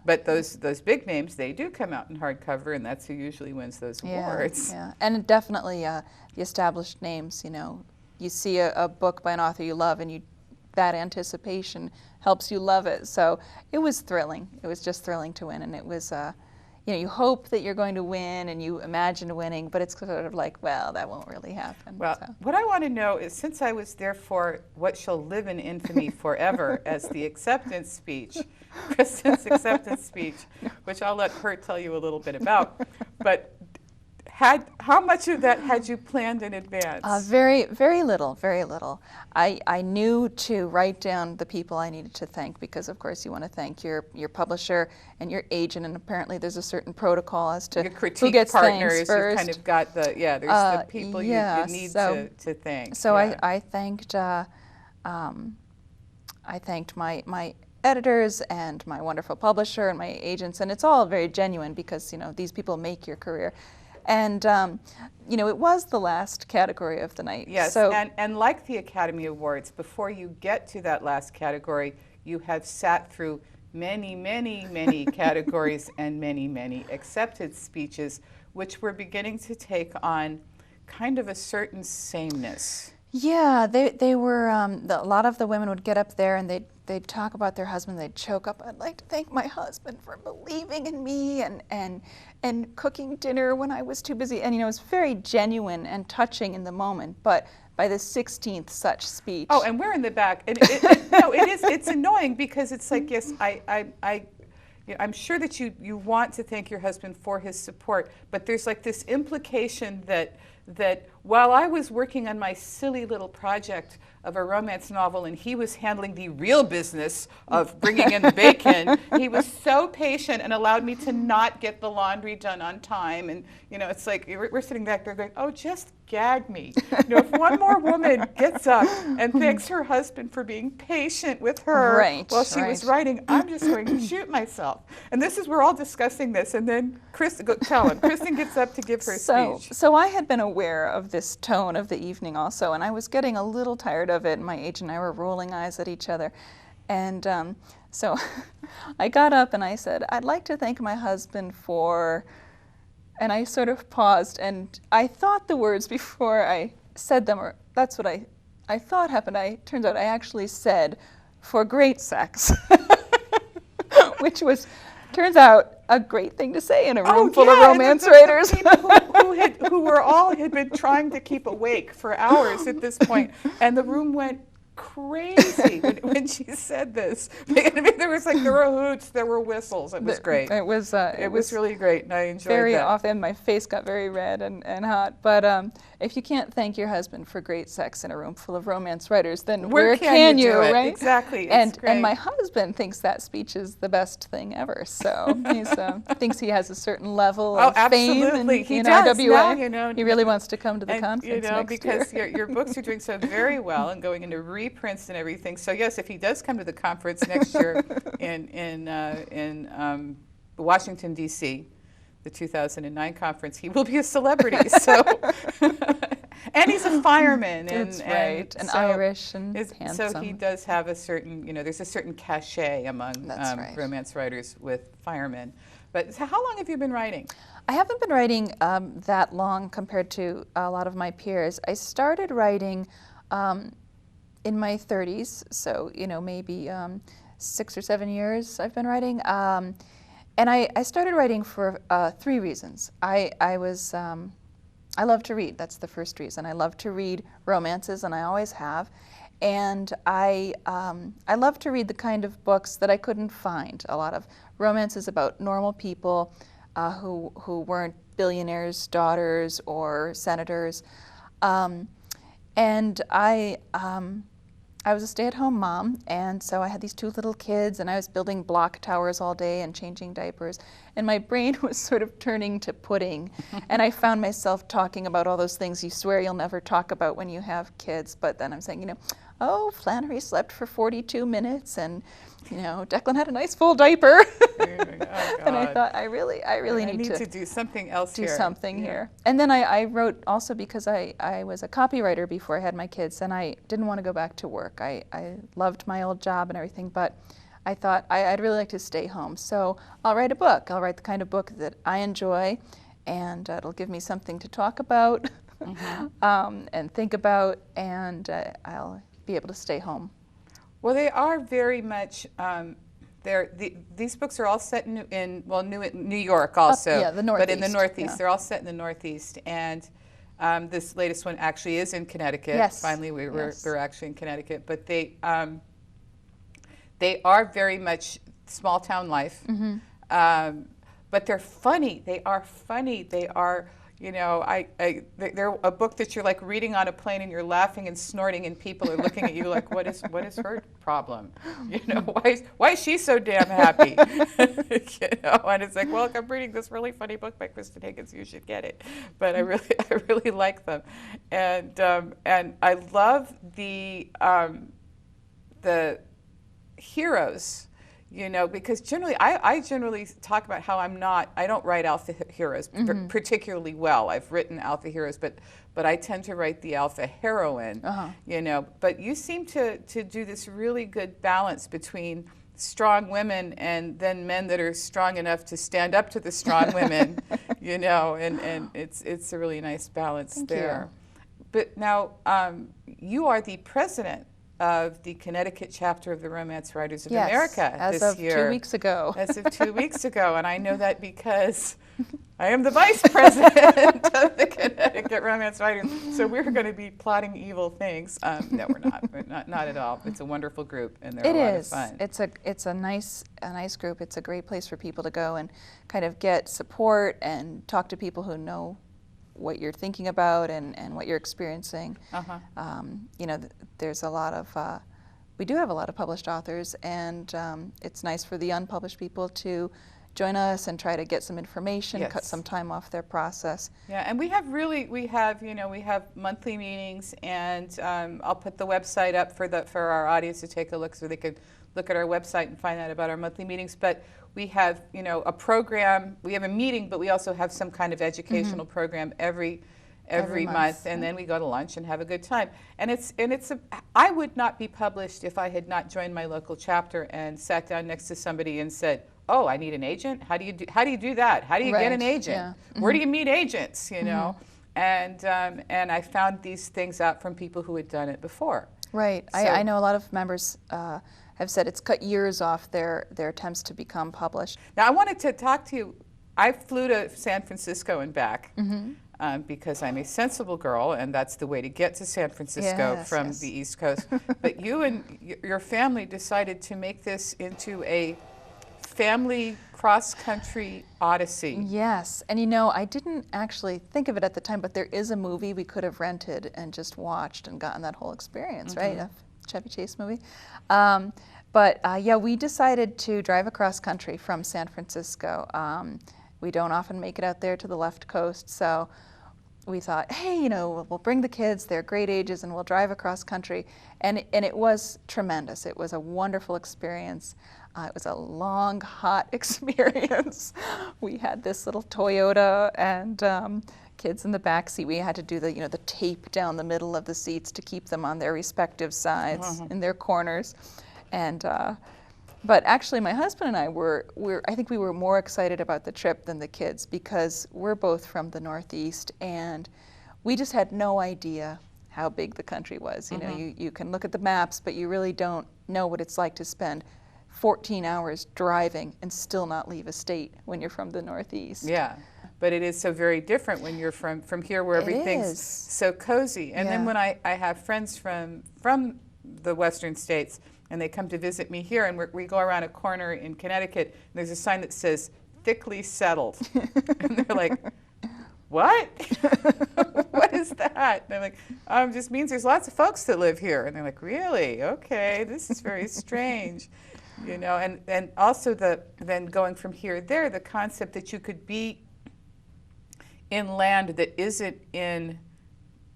But those big names, they do come out in hardcover, and that's who usually wins those awards. Yeah, and definitely the established names. You see a book by an author you love, and that anticipation helps you love it. So it was thrilling. It was just thrilling to win, and it was. You hope that you're going to win and you imagine winning, but it's sort of like, well, that won't really happen. Well, what I want to know is, since I was there for what shall live in infamy forever as the acceptance speech, Kristan's acceptance speech, which I'll let her tell you a little bit about, but how much of that had you planned in advance? Very, very little, very little. I knew to write down the people I needed to thank, because of course you want to thank your publisher and your agent, and apparently there's a certain protocol as to your critique who gets partners. thanks first. You've kind of got there's the people you need to thank. So I thanked my editors and my wonderful publisher and my agents, and it's all very genuine because these people make your career. And, it was the last category of the night. Yes, so, and like the Academy Awards, before you get to that last category, you have sat through many, many, many categories and many, many accepted speeches, which were beginning to take on kind of a certain sameness. Yeah, they were, a lot of the women would get up there and they'd talk about their husband, they'd choke up, I'd like to thank my husband for believing in me and cooking dinner when I was too busy. And it was very genuine and touching in the moment, but by the 16th such speech. Oh, and we're in the back. And it's annoying because it's like, yes, I'm sure that you want to thank your husband for his support, but there's like this implication that while I was working on my silly little project of a romance novel and he was handling the real business of bringing in the bacon, he was so patient and allowed me to not get the laundry done on time. And, it's like we're sitting back there going, oh, just gag me. If one more woman gets up and thanks her husband for being patient with her while she was writing, I'm just going to shoot myself. And we're all discussing this. And then Kristan gets up to give her speech. So I had been aware of this tone of the evening also, and I was getting a little tired of it, and my agent and I were rolling eyes at each other. And so I got up and I said, I'd like to thank my husband for, and I sort of paused, and I thought the words before I said them, or that's what I thought happened. Turns out I actually said, for great sex, which was, turns out, a great thing to say in a room full of romance writers. The people who had been trying to keep awake for hours at this point, and the room went crazy when she said this. There were hoots, there were whistles. It was great. It was really great, and I enjoyed very that. Often my face got very red and hot. But if you can't thank your husband for great sex in a room full of romance writers, then where can you, right? Exactly. And my husband thinks that speech is the best thing ever. So he thinks he has a certain level of fame. Absolutely. He does. IWA. Now, he really wants to come to the conference next because year. your books are doing so very well and going into reprints and everything. So yes, if he does come to the conference next year in Washington, D.C., the 2009 conference, he will be a celebrity. So, and he's a fireman, and Irish and handsome. So he does have a certain, there's a certain cachet among romance writers with firemen. But so how long have you been writing? I haven't been writing that long compared to a lot of my peers. I started writing in my 30s, so maybe 6 or 7 years I've been writing. And I started writing for 3 reasons. I love to read. That's the first reason. I love to read romances, and I always have. And I love to read the kind of books that I couldn't find. A lot of romances about normal people who weren't billionaires' daughters or senators. And I was a stay-at-home mom, and so I had these 2 little kids, and I was building block towers all day and changing diapers, and my brain was sort of turning to pudding, and I found myself talking about all those things you swear you'll never talk about when you have kids, but then I'm saying, oh, Flannery slept for 42 minutes, and Declan had a nice full diaper. Oh, and I thought, I really need to do something else here. Do something here. And then I wrote also because I was a copywriter before I had my kids, and I didn't want to go back to work. I loved my old job and everything, but I thought I'd really like to stay home. So I'll write a book. I'll write the kind of book that I enjoy, and it'll give me something to talk about and think about, and I'll be able to stay home. Well, they are very much. These books are all set in New York also. Yeah, the Northeast. But in the Northeast, yeah. they're all set in the Northeast, and this latest one actually is in Connecticut. Yes. Finally, we're actually in Connecticut, but they are very much small town life. But they're funny. They are funny. They are. They're a book that you're like reading on a plane and you're laughing and snorting and people are looking at you like, what is her problem? Why is she so damn happy? And it's like, well, I'm reading this really funny book by Kristan Higgins. You should get it. But I really like them, and I love the heroes. Because generally, I generally talk about how I don't write alpha heroes particularly well. I've written alpha heroes, but I tend to write the alpha heroine, But you seem to do this really good balance between strong women and then men that are strong enough to stand up to the strong women, and it's a really nice balance. Thank there. You. But now, you are the president of the Connecticut chapter of the Romance Writers of America this year. As of 2 weeks ago. As of 2 weeks ago, and I know that because I am the vice president of the Connecticut Romance Writers. So we're going to be plotting evil things. No, we're not. We're not at all. It's a wonderful group, and they're a lot of fun. It's a nice group. It's a great place for people to go and kind of get support and talk to people who know what you're thinking about and what you're experiencing. There's a lot of, we do have a lot of published authors, and it's nice for the unpublished people to join us and try to get some information, cut some time off their process. Yeah, and we have monthly meetings, and I'll put the website up for our audience to take a look so they could look at our website and find out about our monthly meetings. But we have, a program. We have a meeting, but we also have some kind of educational program every month, and then we go to lunch and have a good time. And I would not be published if I had not joined my local chapter and sat down next to somebody and said, "Oh, I need an agent. How do you do that? How do you get an agent? Yeah. Where do you meet agents?" And I found these things out from people who had done it before. Right. So, I know a lot of members have said it's cut years off their attempts to become published. Now, I wanted to talk to you. I flew to San Francisco and back because I'm a sensible girl, and that's the way to get to San Francisco from the East Coast. But you and your family decided to make this into a family cross-country odyssey. Yes, and I didn't actually think of it at the time, but there is a movie we could have rented and just watched and gotten that whole experience, right? A Chevy Chase movie. We decided to drive across country from San Francisco. We don't often make it out there to the left coast, so we thought, hey, we'll bring the kids, they're great ages, and we'll drive across country. And it was tremendous. It was a wonderful experience. It was a long, hot experience. We had this little Toyota and kids in the back seat. We had to do the tape down the middle of the seats to keep them on their respective sides in their corners. And but actually, my husband and I I think we were more excited about the trip than the kids because we're both from the Northeast, and we just had no idea how big the country was. You can look at the maps, but you really don't know what it's like to spend 14 hours driving and still not leave a state when you're from the Northeast. Yeah, but it is so very different when you're from here where everything's so cozy. And then when I have friends from the Western states, and they come to visit me here, and we go around a corner in Connecticut, and there's a sign that says, "Thickly settled." And they're like, "What? What is that?" And I'm like, "It just means there's lots of folks that live here." And they're like, "Really? Okay, this is very strange." And also then going from here there, the concept that you could be in land that isn't in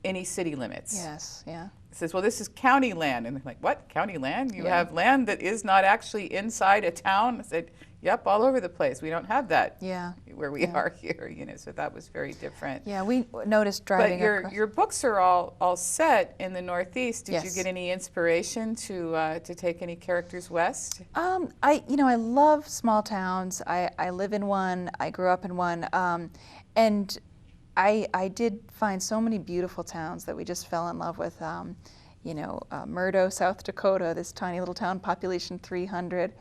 any city limits. Yes, yeah. says, well, this is county land. And they're like, what, county land? You Yeah. have land that is not actually inside a town? I said, yep, all over the place. We don't have that Yeah. where we are here, you know, so that was very different. Yeah, we noticed But driving your across. your books are all set in the Northeast. Did you Yes. get any inspiration to take any characters west? I love small towns. I live in one. I grew up in one, and I did find so many beautiful towns that we just fell in love with. Murdo, South Dakota, this tiny little town, population 300,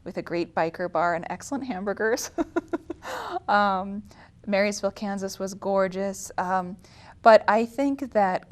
with a great biker bar and excellent hamburgers. Marysville, Kansas was gorgeous. But I think that